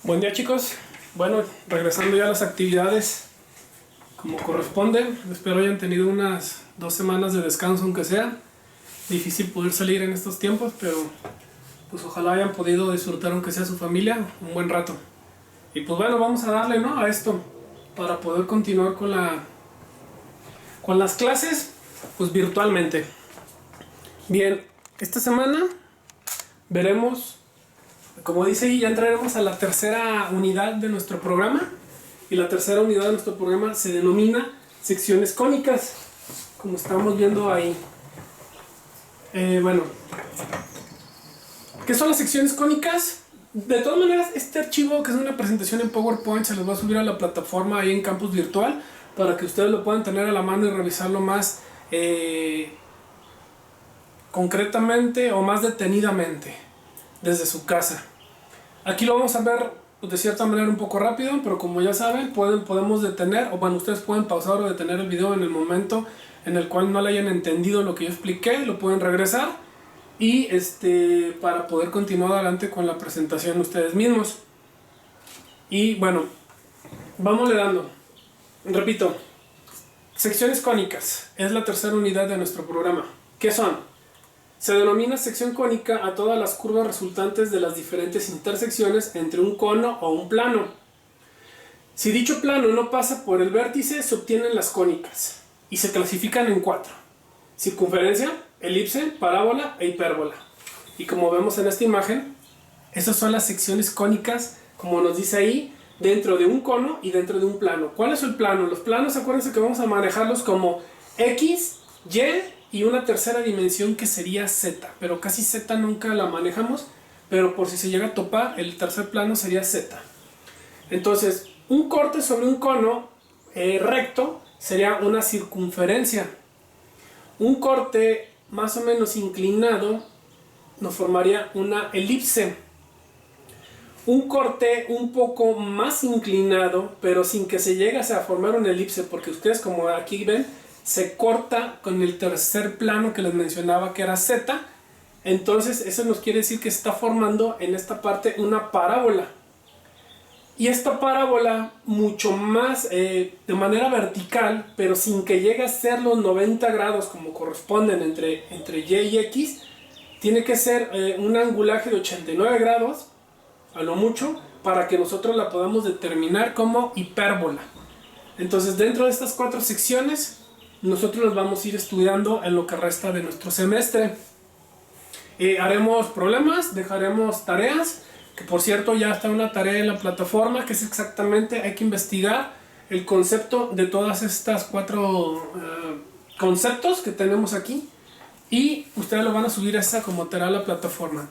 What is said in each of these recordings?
Buen día, chicos. Bueno, regresando ya a las actividades como corresponde. Espero hayan tenido unas 2 semanas de descanso, aunque sea difícil poder salir en estos tiempos, pero pues ojalá hayan podido disfrutar, aunque sea su familia, un buen rato. Y pues bueno, vamos a darle, ¿no?, a esto para poder continuar con las clases, pues virtualmente. Bien, esta semana veremos, como dice ahí, ya entraremos a la tercera unidad de nuestro programa. Y la tercera unidad de nuestro programa se denomina secciones cónicas, como estamos viendo ahí. Bueno, ¿qué son las secciones cónicas? De todas maneras, este archivo, que es una presentación en PowerPoint, se los va a subir a la plataforma ahí en Campus Virtual para que ustedes lo puedan tener a la mano y revisarlo más concretamente o más detenidamente desde su casa. Aquí lo vamos a ver pues de cierta manera un poco rápido, pero como ya saben, podemos detener, o bueno, ustedes pueden pausar o detener el video en el momento en el cual no le hayan entendido lo que yo expliqué, lo pueden regresar y para poder continuar adelante con la presentación ustedes mismos. Y bueno, vamos le dando. Repito, secciones cónicas es la tercera unidad de nuestro programa. ¿Qué son? Se denomina sección cónica a todas las curvas resultantes de las diferentes intersecciones entre un cono o un plano. Si dicho plano no pasa por el vértice, se obtienen las cónicas y se clasifican en 4: circunferencia, elipse, parábola e hipérbola. Y como vemos en esta imagen, esas son las secciones cónicas, como nos dice ahí, dentro de un cono y dentro de un plano. ¿Cuál es el plano? Los planos, acuérdense que vamos a manejarlos como X, Y una tercera dimensión que sería Z, pero casi Z nunca la manejamos, pero por si se llega a topar, el tercer plano sería Z. Entonces, un corte sobre un cono recto sería una circunferencia. Un corte más o menos inclinado nos formaría una elipse. Un corte un poco más inclinado, pero sin que se llegase a formar una elipse, porque ustedes, como aquí ven, se corta con el tercer plano que les mencionaba, que era Z. Entonces eso nos quiere decir que se está formando en esta parte una parábola. Y esta parábola mucho más de manera vertical, pero sin que llegue a ser los 90 grados como corresponden entre Y y X, tiene que ser un angulaje de 89 grados a lo mucho, para que nosotros la podamos determinar como hipérbola. Entonces, dentro de estas 4 secciones nosotros las vamos a ir estudiando en lo que resta de nuestro semestre. Haremos problemas, dejaremos tareas, que por cierto ya está una tarea en la plataforma, que es exactamente, hay que investigar el concepto de todas estas 4 conceptos que tenemos aquí, y ustedes lo van a subir esa como tarea a la plataforma.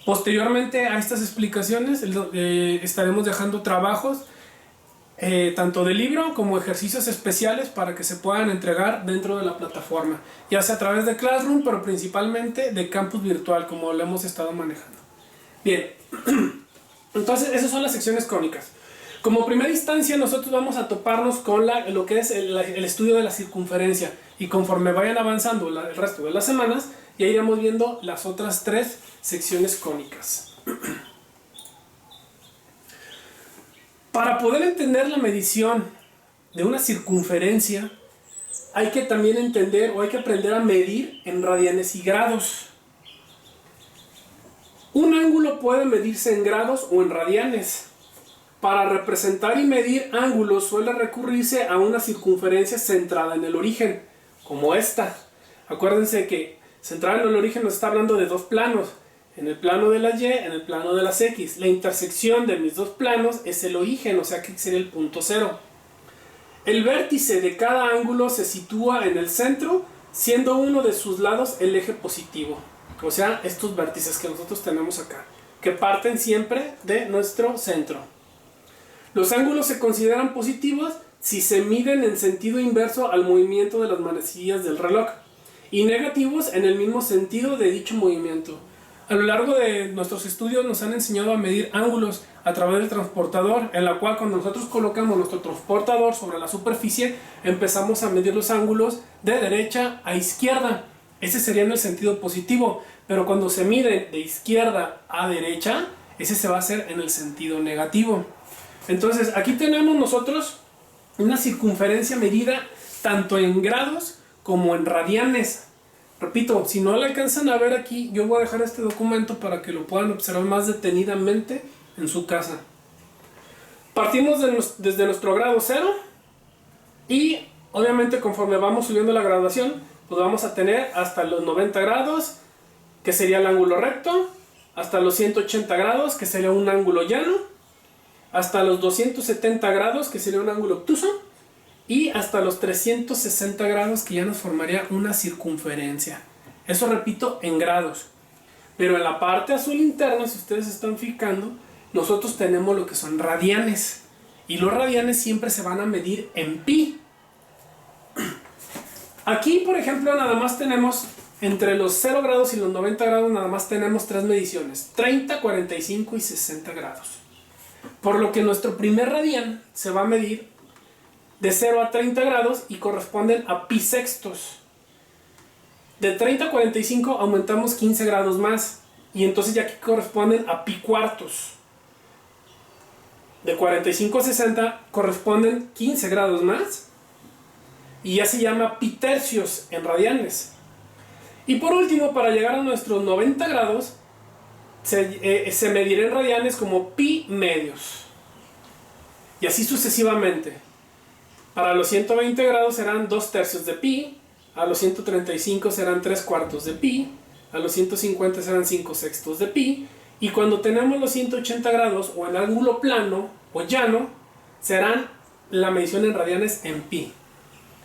Posteriormente a estas explicaciones estaremos dejando trabajos tanto de libro como ejercicios especiales para que se puedan entregar dentro de la plataforma, ya sea a través de Classroom, pero principalmente de Campus Virtual, como lo hemos estado manejando. Bien, entonces esas son las secciones cónicas. Como primera instancia, nosotros vamos a toparnos con lo que es el estudio de la circunferencia, y conforme vayan avanzando el resto de las semanas, ya iremos viendo las otras 3 secciones cónicas. Para poder entender la medición de una circunferencia, hay que también entender, o hay que aprender a medir en radianes y grados. Un ángulo puede medirse en grados o en radianes. Para representar y medir ángulos suele recurrirse a una circunferencia centrada en el origen, como esta. Acuérdense que centrada en el origen nos está hablando de 2 planos. En el plano de las Y, en el plano de las X. La intersección de mis 2 planos es el origen, o sea que sería el punto 0. El vértice de cada ángulo se sitúa en el centro, siendo uno de sus lados el eje positivo. O sea, estos vértices que nosotros tenemos acá, que parten siempre de nuestro centro. Los ángulos se consideran positivos si se miden en sentido inverso al movimiento de las manecillas del reloj, y negativos en el mismo sentido de dicho movimiento. A lo largo de nuestros estudios nos han enseñado a medir ángulos a través del transportador, en la cual cuando nosotros colocamos nuestro transportador sobre la superficie, empezamos a medir los ángulos de derecha a izquierda. Ese sería en el sentido positivo, pero cuando se mide de izquierda a derecha, ese se va a hacer en el sentido negativo. Entonces aquí tenemos nosotros una circunferencia medida tanto en grados como en radianes. Repito, si no lo alcanzan a ver aquí, yo voy a dejar este documento para que lo puedan observar más detenidamente en su casa. Partimos desde nuestro grado 0 y obviamente conforme vamos subiendo la graduación, pues vamos a tener hasta los 90 grados, que sería el ángulo recto, hasta los 180 grados, que sería un ángulo llano, hasta los 270 grados, que sería un ángulo obtuso, y hasta los 360 grados, que ya nos formaría una circunferencia. Eso repito, en grados. Pero en la parte azul interna, si ustedes se están fijando, nosotros tenemos lo que son radianes. Y los radianes siempre se van a medir en pi. Aquí, por ejemplo, nada más tenemos, entre los 0 grados y los 90 grados, nada más tenemos 3 mediciones: 30, 45 y 60 grados. Por lo que nuestro primer radián se va a medir de 0 a 30 grados y corresponden a pi sextos. De 30 a 45 aumentamos 15 grados más, y entonces ya aquí corresponden a pi cuartos. De 45 a 60 corresponden 15 grados más, y ya se llama pi tercios en radianes. Y por último, para llegar a nuestros 90 grados, se medirá en radianes como pi medios. Y así sucesivamente. Para los 120 grados serán 2 tercios de pi, a los 135 serán 3 cuartos de pi, a los 150 serán 5 sextos de pi, y cuando tenemos los 180 grados o en ángulo plano o llano, serán la medición en radianes en pi.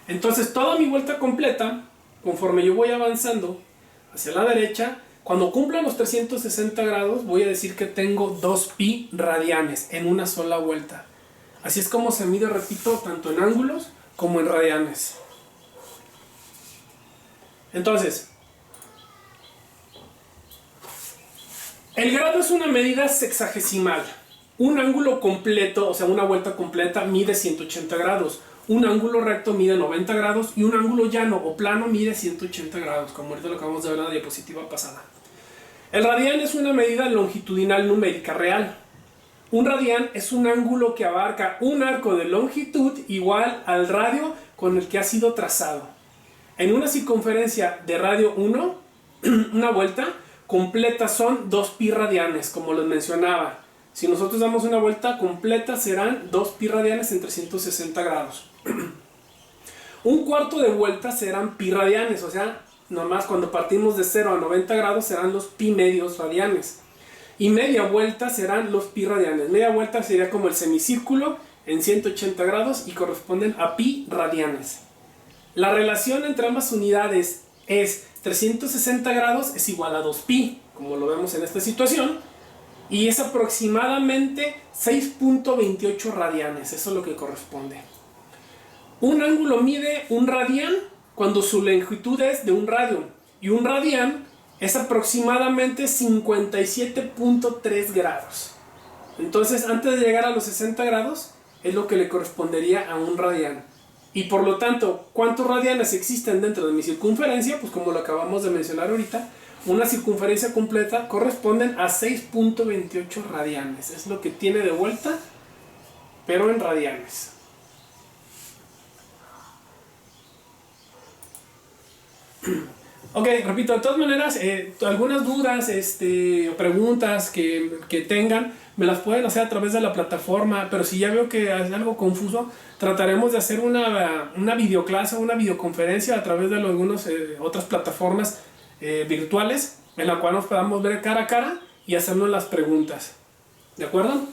Entonces toda mi vuelta completa, conforme yo voy avanzando hacia la derecha, cuando cumpla los 360 grados voy a decir que tengo 2 pi radianes en una sola vuelta. Así es como se mide, repito, tanto en ángulos como en radianes. Entonces, el grado es una medida sexagesimal. Un ángulo completo, o sea, una vuelta completa, mide 180 grados. Un ángulo recto mide 90 grados y un ángulo llano o plano mide 180 grados, como ahorita lo acabamos de ver en la diapositiva pasada. El radián es una medida longitudinal numérica real. Un radián es un ángulo que abarca un arco de longitud igual al radio con el que ha sido trazado. En una circunferencia de radio 1, una vuelta completa son 2 pi radianes, como les mencionaba. Si nosotros damos una vuelta completa serán 2 pi radianes en 360 grados. Un cuarto de vuelta serán pi radianes, o sea, nomás cuando partimos de 0 a 90 grados serán los pi medios radianes. Y media vuelta serán los pi radianes. Media vuelta sería como el semicírculo en 180 grados y corresponden a pi radianes. La relación entre ambas unidades es 360 grados es igual a 2 pi, como lo vemos en esta situación, y es aproximadamente 6.28 radianes, eso es lo que corresponde. Un ángulo mide un radián cuando su longitud es de un radio, y un radián es aproximadamente 57.3 grados. Entonces, antes de llegar a los 60 grados, es lo que le correspondería a un radián. Y por lo tanto, ¿cuántos radianes existen dentro de mi circunferencia? Pues como lo acabamos de mencionar ahorita, una circunferencia completa corresponden a 6.28 radianes. Es lo que tiene de vuelta, pero en radianes. Ok, repito, de todas maneras, algunas dudas o preguntas que tengan, me las pueden hacer a través de la plataforma, pero si ya veo que es algo confuso, trataremos de hacer una videoclase o una videoconferencia a través de algunas otras plataformas virtuales, en la cual nos podamos ver cara a cara y hacernos las preguntas. ¿De acuerdo?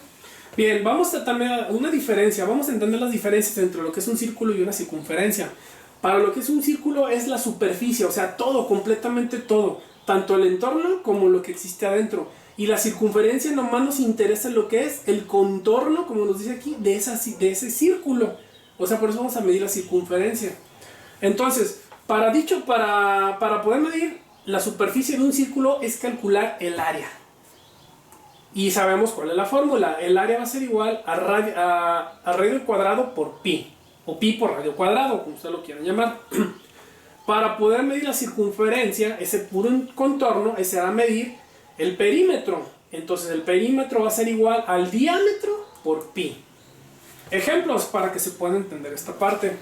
Bien, vamos a también una diferencia, vamos a entender las diferencias entre lo que es un círculo y una circunferencia. Para lo que es un círculo es la superficie, o sea, todo, completamente todo, tanto el entorno como lo que existe adentro. Y la circunferencia nomás nos interesa lo que es el contorno, como nos dice aquí, de ese círculo. O sea, por eso vamos a medir la circunferencia. Entonces, para poder medir la superficie de un círculo es calcular el área. Y sabemos cuál es la fórmula. El área va a ser igual a radio al cuadrado por pi. O pi por radio cuadrado, como ustedes lo quieran llamar. Para poder medir la circunferencia, ese puro contorno, ese va a medir el perímetro. entonces el perímetro va a ser igual al diámetro por pi. Ejemplos para que se pueda entender esta parte.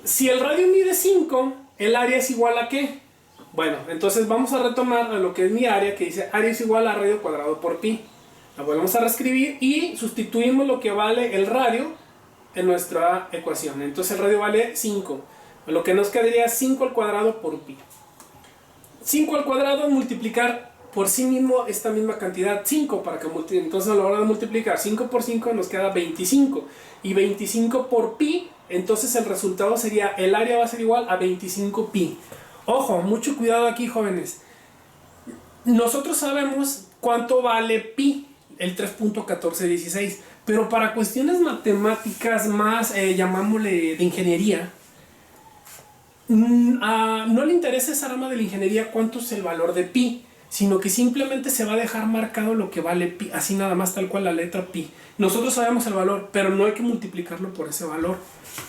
Si el radio mide 5, el área es igual a ¿qué? Bueno, entonces vamos a retomar a lo que es mi área, que dice área es igual a radio cuadrado por pi. La volvemos a reescribir y sustituimos lo que vale el radio en nuestra ecuación. Entonces el radio vale 5. Lo que nos quedaría es 5 al cuadrado por pi. 5 al cuadrado es multiplicar por sí mismo esta misma cantidad, 5, para que entonces a la hora de multiplicar 5 por 5 nos queda 25. Y 25 por pi, entonces el resultado sería, el área va a ser igual a 25 pi. Ojo, mucho cuidado aquí, jóvenes. Nosotros sabemos cuánto vale pi, el 3.1416, pero para cuestiones matemáticas más, llamámosle de ingeniería, no le interesa esa rama de la ingeniería cuánto es el valor de pi, sino que simplemente se va a dejar marcado lo que vale pi, así nada más, tal cual la letra pi. Nosotros sabemos el valor, pero no hay que multiplicarlo por ese valor.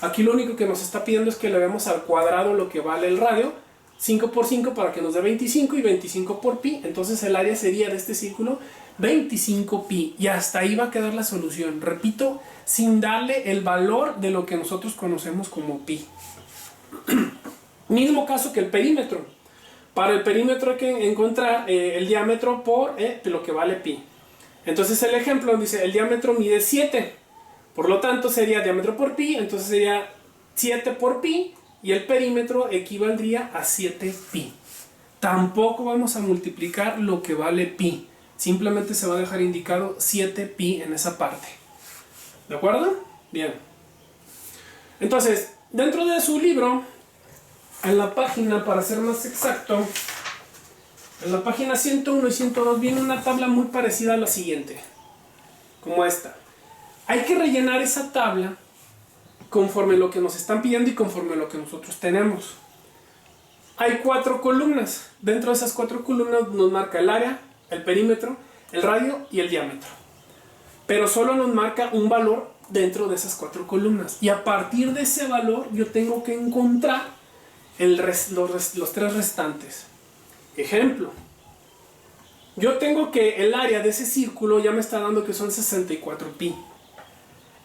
Aquí lo único que nos está pidiendo es que le demos al cuadrado lo que vale el radio, 5 por 5 para que nos dé 25 y 25 por pi, entonces el área sería de este círculo 25 pi, y hasta ahí va a quedar la solución, repito, sin darle el valor de lo que nosotros conocemos como pi. Mismo caso que el perímetro. Para el perímetro hay que encontrar el diámetro por lo que vale pi. Entonces el ejemplo dice el diámetro mide 7, por lo tanto sería diámetro por pi, entonces sería 7 por pi, y el perímetro equivaldría a 7 pi. Tampoco vamos a multiplicar lo que vale pi, simplemente se va a dejar indicado 7 pi en esa parte. ¿De acuerdo? Bien. Entonces, dentro de su libro, en la página, para ser más exacto, en la página 101 y 102 viene una tabla muy parecida a la siguiente, como esta. Hay que rellenar esa tabla conforme lo que nos están pidiendo y conforme lo que nosotros tenemos. Hay 4 columnas. Dentro de esas 4 columnas nos marca el área, el perímetro, el radio y el diámetro. Pero solo nos marca un valor dentro de esas 4 columnas. Y a partir de ese valor yo tengo que encontrar los 3 restantes. Ejemplo. Yo tengo que el área de ese círculo ya me está dando que son 64 pi.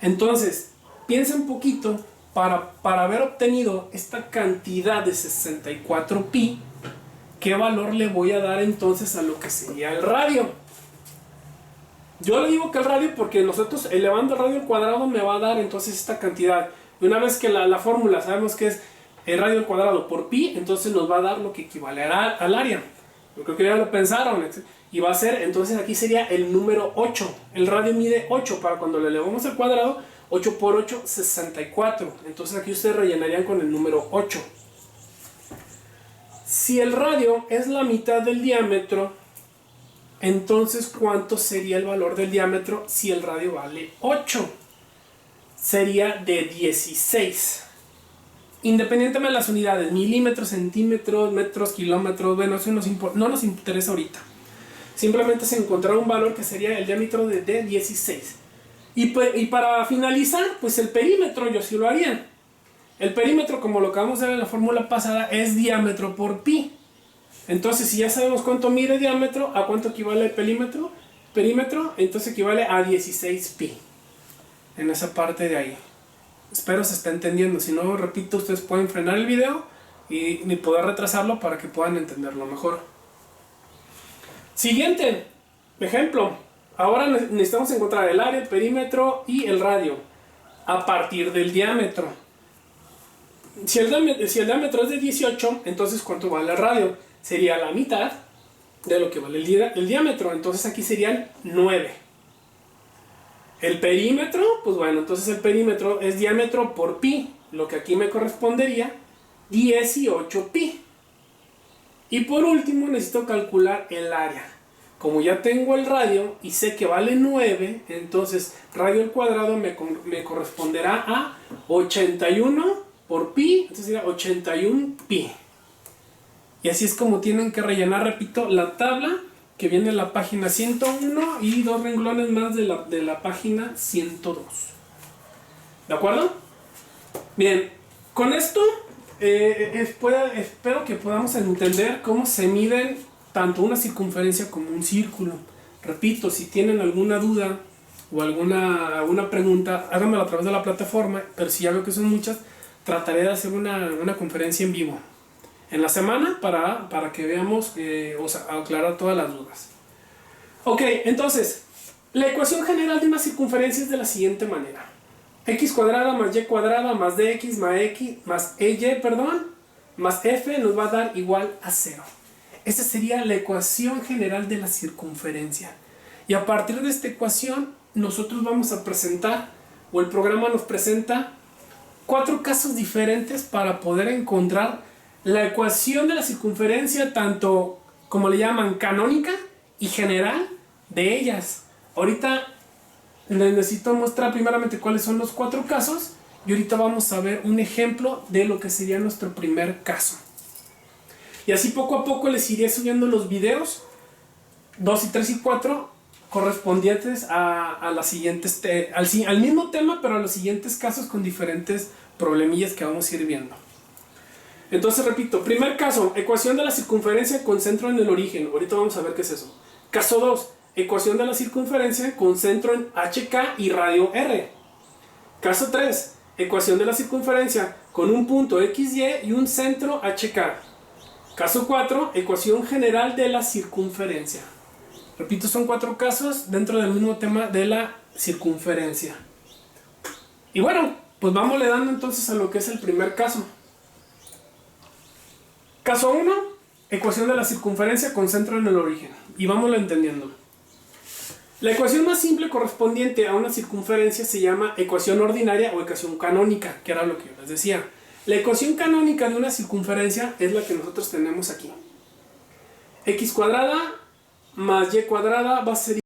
Entonces, piensa un poquito, para haber obtenido esta cantidad de 64 pi, ¿qué valor le voy a dar entonces a lo que sería el radio? Yo le digo que el radio porque nosotros elevando el radio al cuadrado me va a dar entonces esta cantidad. Y una vez que la fórmula sabemos que es el radio al cuadrado por pi, entonces nos va a dar lo que equivalerá al área. Yo creo que ya lo pensaron. Y va a ser, entonces aquí sería el número 8. El radio mide 8, para cuando le elevamos al cuadrado, 8 por 8, 64. Entonces aquí ustedes rellenarían con el número 8. Si el radio es la mitad del diámetro, entonces ¿cuánto sería el valor del diámetro si el radio vale 8? Sería de 16. Independientemente de las unidades, milímetros, centímetros, metros, kilómetros, bueno, eso no nos interesa ahorita. Simplemente se encontrará un valor que sería el diámetro de 16. Y para finalizar, pues el perímetro yo sí lo haría. El perímetro, como lo acabamos de ver en la fórmula pasada, es diámetro por pi. Entonces, si ya sabemos cuánto mide diámetro, ¿a cuánto equivale el perímetro? Entonces equivale a 16 pi. En esa parte de ahí. Espero se esté entendiendo. Si no, repito, ustedes pueden frenar el video y poder retrasarlo para que puedan entenderlo mejor. Siguiente ejemplo. Ahora necesitamos encontrar el área, el perímetro y el radio a partir del diámetro. Si el diámetro es de 18, entonces ¿cuánto vale el radio? Sería la mitad de lo que vale el diámetro. Entonces aquí serían 9. El perímetro, pues bueno, entonces el perímetro es diámetro por pi, lo que aquí me correspondería 18 pi. Y por último necesito calcular el área. Como ya tengo el radio y sé que vale 9, entonces radio al cuadrado me corresponderá a 81 por pi, entonces sería 81 pi. Y así es como tienen que rellenar, repito, la tabla que viene en la página 101 y 2 renglones más de la página 102. ¿De acuerdo? Bien, con esto espero que podamos entender cómo se miden tanto una circunferencia como un círculo. Repito, si tienen alguna duda o alguna pregunta, háganmelo a través de la plataforma, pero si ya veo que son muchas, trataré de hacer una conferencia en vivo en la semana para que veamos, aclarar todas las dudas. Ok, entonces, la ecuación general de una circunferencia es de la siguiente manera. X cuadrada más y cuadrada más dx más ey, más f nos va a dar igual a 0. Esa sería la ecuación general de la circunferencia. Y a partir de esta ecuación, nosotros vamos a presentar, o el programa nos presenta, 4 casos diferentes para poder encontrar la ecuación de la circunferencia, tanto como le llaman canónica y general de ellas. Ahorita les necesito mostrar primeramente cuáles son los 4 casos y ahorita vamos a ver un ejemplo de lo que sería nuestro primer caso. Y así poco a poco les iré subiendo los videos 2 y 3 y 4 correspondientes a las siguientes, al mismo tema, pero a los siguientes casos con diferentes problemillas que vamos a ir viendo. Entonces repito, primer caso, ecuación de la circunferencia con centro en el origen. Ahorita vamos a ver qué es eso. Caso 2, ecuación de la circunferencia con centro en HK y radio R. Caso 3, ecuación de la circunferencia con un punto XY y un centro HK. Caso 4, ecuación general de la circunferencia. Repito, son 4 casos dentro del mismo tema de la circunferencia. Y bueno, pues vamos le dando entonces a lo que es el primer caso. Caso 1, ecuación de la circunferencia con centro en el origen. Y vámonos entendiendo. La ecuación más simple correspondiente a una circunferencia se llama ecuación ordinaria o ecuación canónica, que era lo que yo les decía. La ecuación canónica de una circunferencia es la que nosotros tenemos aquí. X cuadrada más y cuadrada va a ser